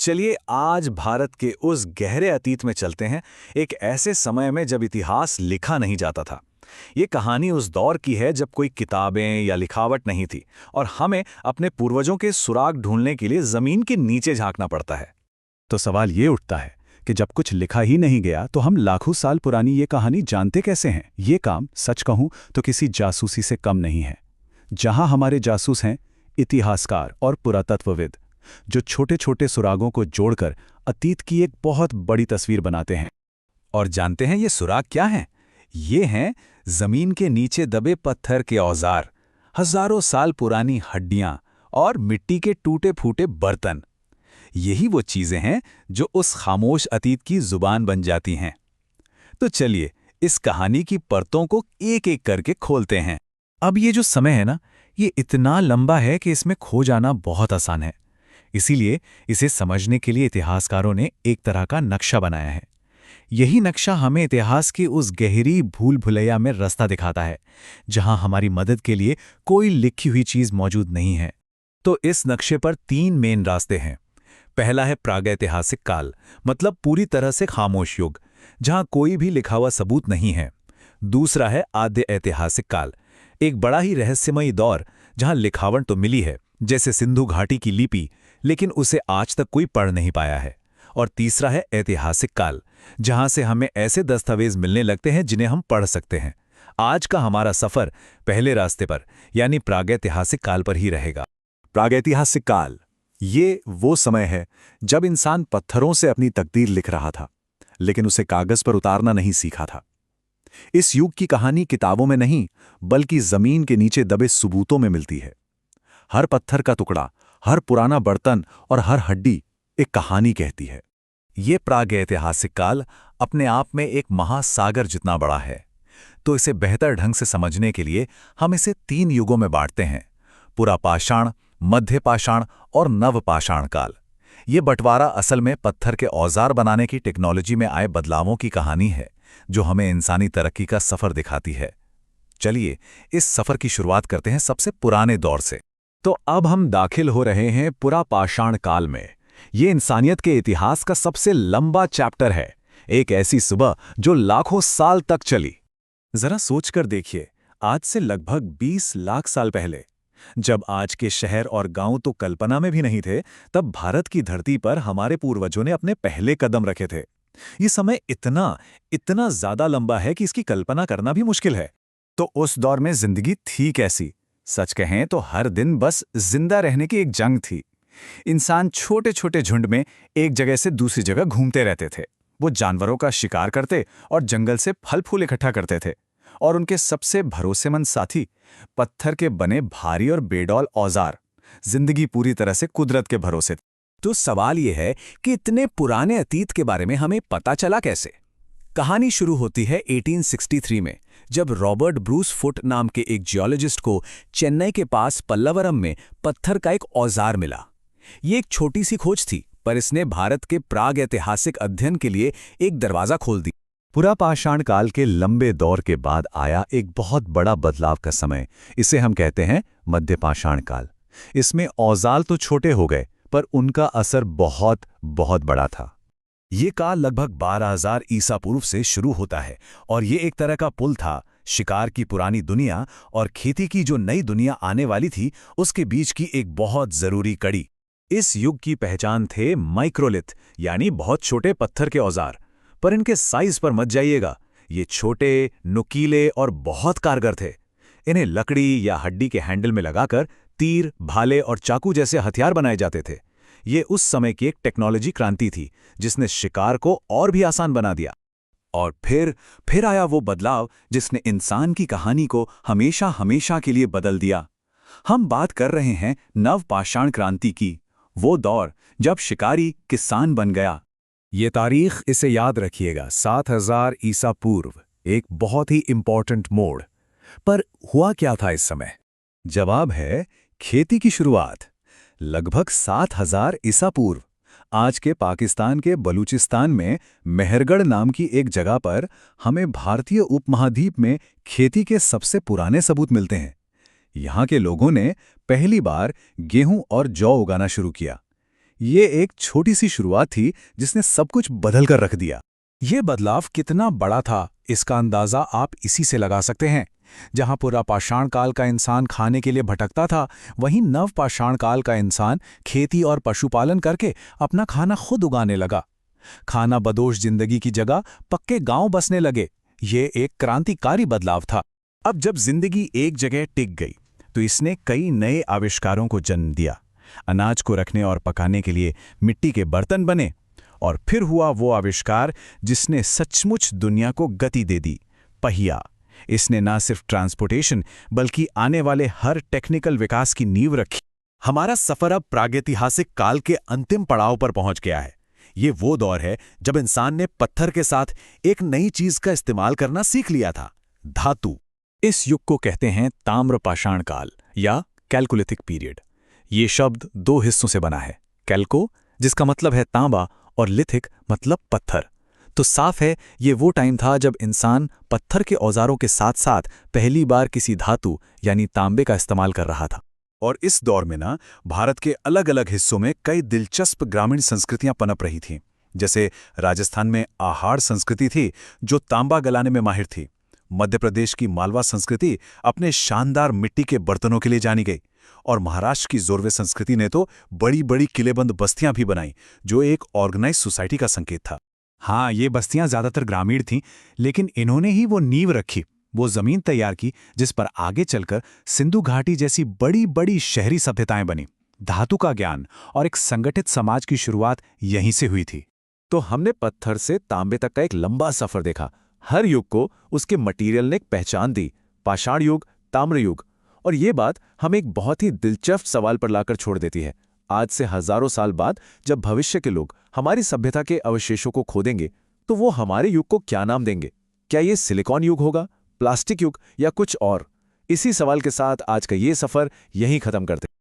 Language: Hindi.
चलिए आज भारत के उस गहरे अतीत में चलते हैं, एक ऐसे समय में जब इतिहास लिखा नहीं जाता था। ये कहानी उस दौर की है जब कोई किताबें या लिखावट नहीं थी और हमें अपने पूर्वजों के सुराग ढूंढने के लिए जमीन के नीचे झांकना पड़ता है। तो सवाल ये उठता है कि जब कुछ लिखा ही नहीं गया तो हम लाखों साल पुरानी ये कहानी जानते कैसे हैं। ये काम सच कहूं तो किसी जासूसी से कम नहीं है। जहां हमारे जासूस हैं इतिहासकार और पुरातत्वविद, जो छोटे छोटे सुरागों को जोड़कर अतीत की एक बहुत बड़ी तस्वीर बनाते हैं। और जानते हैं ये सुराग क्या हैं? ये हैं जमीन के नीचे दबे पत्थर के औजार, हजारों साल पुरानी हड्डियां और मिट्टी के टूटे फूटे बर्तन। यही वो चीजें हैं जो उस खामोश अतीत की जुबान बन जाती हैं। तो चलिए इस कहानी की परतों को एक एक करके खोलते हैं। अब ये जो समय है ना, ये इतना लंबा है कि इसमें खो जाना बहुत आसान है। इसीलिए इसे समझने के लिए इतिहासकारों ने एक तरह का नक्शा बनाया है। यही नक्शा हमें इतिहास की उस गहरी भूल भुलैया में रास्ता दिखाता है, जहां हमारी मदद के लिए कोई लिखी हुई चीज मौजूद नहीं है। तो इस नक्शे पर 3 मेन रास्ते हैं। पहला है प्रागैतिहासिक काल, मतलब पूरी तरह से खामोश युग, जहां कोई भी लिखा हुआ सबूत नहीं है। दूसरा है आद्य ऐतिहासिक काल, एक बड़ा ही रहस्यमयी दौर जहां लिखावट तो मिली है, जैसे सिंधु घाटी की लिपि, लेकिन उसे आज तक कोई पढ़ नहीं पाया है। और तीसरा है ऐतिहासिक काल, जहां से हमें ऐसे दस्तावेज मिलने लगते हैं जिन्हें हम पढ़ सकते हैं। आज का हमारा सफर पहले रास्ते पर यानी प्रागैतिहासिक काल पर ही रहेगा। प्रागैतिहासिक काल, ये वो समय है जब इंसान पत्थरों से अपनी तकदीर लिख रहा था, लेकिन उसे कागज पर उतारना नहीं सीखा था। इस युग की कहानी किताबों में नहीं, बल्कि जमीन के नीचे दबे सबूतों में मिलती है। हर पत्थर का टुकड़ा, हर पुराना बर्तन और हर हड्डी एक कहानी कहती है। ये प्रागैतिहासिक काल अपने आप में एक महासागर जितना बड़ा है। तो इसे बेहतर ढंग से समझने के लिए हम इसे 3 युगों में बांटते हैं: पुरापाषाण, मध्यपाषाण और नवपाषाण काल। ये बंटवारा असल में पत्थर के औजार बनाने की टेक्नोलॉजी में आए बदलावों की कहानी है, जो हमें इंसानी तरक्की का सफर दिखाती है। चलिए इस सफर की शुरुआत करते हैं सबसे पुराने दौर से। तो अब हम दाखिल हो रहे हैं पुरापाषाण काल में। ये इंसानियत के इतिहास का सबसे लंबा चैप्टर है, एक ऐसी सुबह जो लाखों साल तक चली। जरा सोचकर देखिए, आज से लगभग 20 लाख साल पहले, जब आज के शहर और गांव तो कल्पना में भी नहीं थे, तब भारत की धरती पर हमारे पूर्वजों ने अपने पहले कदम रखे थे। ये समय इतना ज्यादा लंबा है कि इसकी कल्पना करना भी मुश्किल है। तो उस दौर में जिंदगी थी कैसी? सच कहें तो हर दिन बस जिंदा रहने की एक जंग थी। इंसान छोटे छोटे झुंड में एक जगह से दूसरी जगह घूमते रहते थे। वो जानवरों का शिकार करते और जंगल से फल फूल इकट्ठा करते थे। और उनके सबसे भरोसेमंद साथी पत्थर के बने भारी और बेडौल औजार। जिंदगी पूरी तरह से कुदरत के भरोसे। तो सवाल यह है कि इतने पुराने अतीत के बारे में हमें पता चला कैसे? कहानी शुरू होती है 1863 में, जब रॉबर्ट ब्रूस फुट नाम के एक जियोलॉजिस्ट को चेन्नई के पास पल्लवरम में पत्थर का एक औजार मिला। ये एक छोटी सी खोज थी, पर इसने भारत के प्रागैतिहासिक अध्ययन के लिए एक दरवाजा खोल दी। पुरापाषाण काल के लंबे दौर के बाद आया एक बहुत बड़ा बदलाव का समय। इसे हम कहते हैं मध्यपाषाण काल। इसमें औजार तो छोटे हो गए, पर उनका असर बहुत बहुत बड़ा था। ये काल लगभग 12,000 ईसा पूर्व से शुरू होता है और ये एक तरह का पुल था शिकार की पुरानी दुनिया और खेती की जो नई दुनिया आने वाली थी, उसके बीच की एक बहुत जरूरी कड़ी। इस युग की पहचान थे माइक्रोलिथ, यानी बहुत छोटे पत्थर के औजार। पर इनके साइज पर मत जाइएगा, ये छोटे, नुकीले और बहुत कारगर थे। इन्हें लकड़ी या हड्डी के हैंडल में लगाकर तीर, भाले और चाकू जैसे हथियार बनाए जाते थे। ये उस समय की एक टेक्नोलॉजी क्रांति थी, जिसने शिकार को और भी आसान बना दिया। और फिर आया वो बदलाव जिसने इंसान की कहानी को हमेशा हमेशा के लिए बदल दिया। हम बात कर रहे हैं नवपाषाण क्रांति की, वो दौर जब शिकारी किसान बन गया। ये तारीख इसे याद रखिएगा, 7000 ईसा पूर्व, एक बहुत ही इंपॉर्टेंट मोड़। पर हुआ क्या था इस समय? जवाब है खेती की शुरुआत। लगभग 7000 ईसा पूर्व आज के पाकिस्तान के बलूचिस्तान में मेहरगढ़ नाम की एक जगह पर हमें भारतीय उपमहाद्वीप में खेती के सबसे पुराने सबूत मिलते हैं। यहाँ के लोगों ने पहली बार गेहूं और जौ उगाना शुरू किया। ये एक छोटी सी शुरुआत थी जिसने सब कुछ बदल कर रख दिया। ये बदलाव कितना बड़ा था, इसका अंदाजा आप इसी से लगा सकते हैं। जहां पूरा पाषाण काल का इंसान खाने के लिए भटकता था, वहीं नव पाषाण काल का इंसान खेती और पशुपालन करके अपना खाना खुद उगाने लगा। खाना बदोश जिंदगी की जगह पक्के गांव बसने लगे। ये एक क्रांतिकारी बदलाव था। अब जब जिंदगी एक जगह टिक गई तो इसने कई नए आविष्कारों को जन्म दिया। अनाज को रखने और पकाने के लिए मिट्टी के बर्तन बने, और फिर हुआ वो आविष्कार जिसने सचमुच दुनिया को गति दे दी, पहिया। इसने ना सिर्फ ट्रांसपोर्टेशन बल्कि आने वाले हर टेक्निकल विकास की नींव रखी। हमारा सफर अब प्रागैतिहासिक काल के अंतिम पड़ाव पर पहुंच गया है। ये वो दौर है जब इंसान ने पत्थर के साथ एक नई चीज का इस्तेमाल करना सीख लिया था, धातु। इस युग को कहते हैं ताम्र पाषाण काल या कैल्कोलिथिक पीरियड। ये शब्द दो हिस्सों से बना है, कैल्को जिसका मतलब है तांबा और लिथिक मतलब पत्थर। तो साफ है ये वो टाइम था जब इंसान पत्थर के औजारों के साथ साथ पहली बार किसी धातु यानी तांबे का इस्तेमाल कर रहा था। और इस दौर में ना भारत के अलग अलग हिस्सों में कई दिलचस्प ग्रामीण संस्कृतियां पनप रही थीं। जैसे राजस्थान में आहार संस्कृति थी जो तांबा गलाने में माहिर थी। मध्य प्रदेश की मालवा संस्कृति अपने शानदार मिट्टी के बर्तनों के लिए जानी गई। और महाराष्ट्र की जोरवे संस्कृति ने तो बड़ी बड़ी किलेबंद बस्तियां भी बनाई, जो एक ऑर्गेनाइज सोसाइटी का संकेत था। हाँ, ये बस्तियां ज्यादातर ग्रामीण थीं, लेकिन इन्होंने ही वो नींव रखी, वो जमीन तैयार की जिस पर आगे चलकर सिंधु घाटी जैसी बड़ी बड़ी शहरी सभ्यताएं बनी। धातु का ज्ञान और एक संगठित समाज की शुरुआत यहीं से हुई थी। तो हमने पत्थर से तांबे तक का एक लंबा सफर देखा। हर युग को उसके मटीरियल ने एक पहचान दी, पाषाण युग, ताम्र युग। और ये बात हमें एक बहुत ही दिलचस्प सवाल पर लाकर छोड़ देती है। आज से हजारों साल बाद जब भविष्य के लोग हमारी सभ्यता के अवशेषों को खोदेंगे तो वो हमारे युग को क्या नाम देंगे? क्या ये सिलिकॉन युग होगा, प्लास्टिक युग या कुछ और? इसी सवाल के साथ आज का ये सफर यहीं खत्म करते हैं।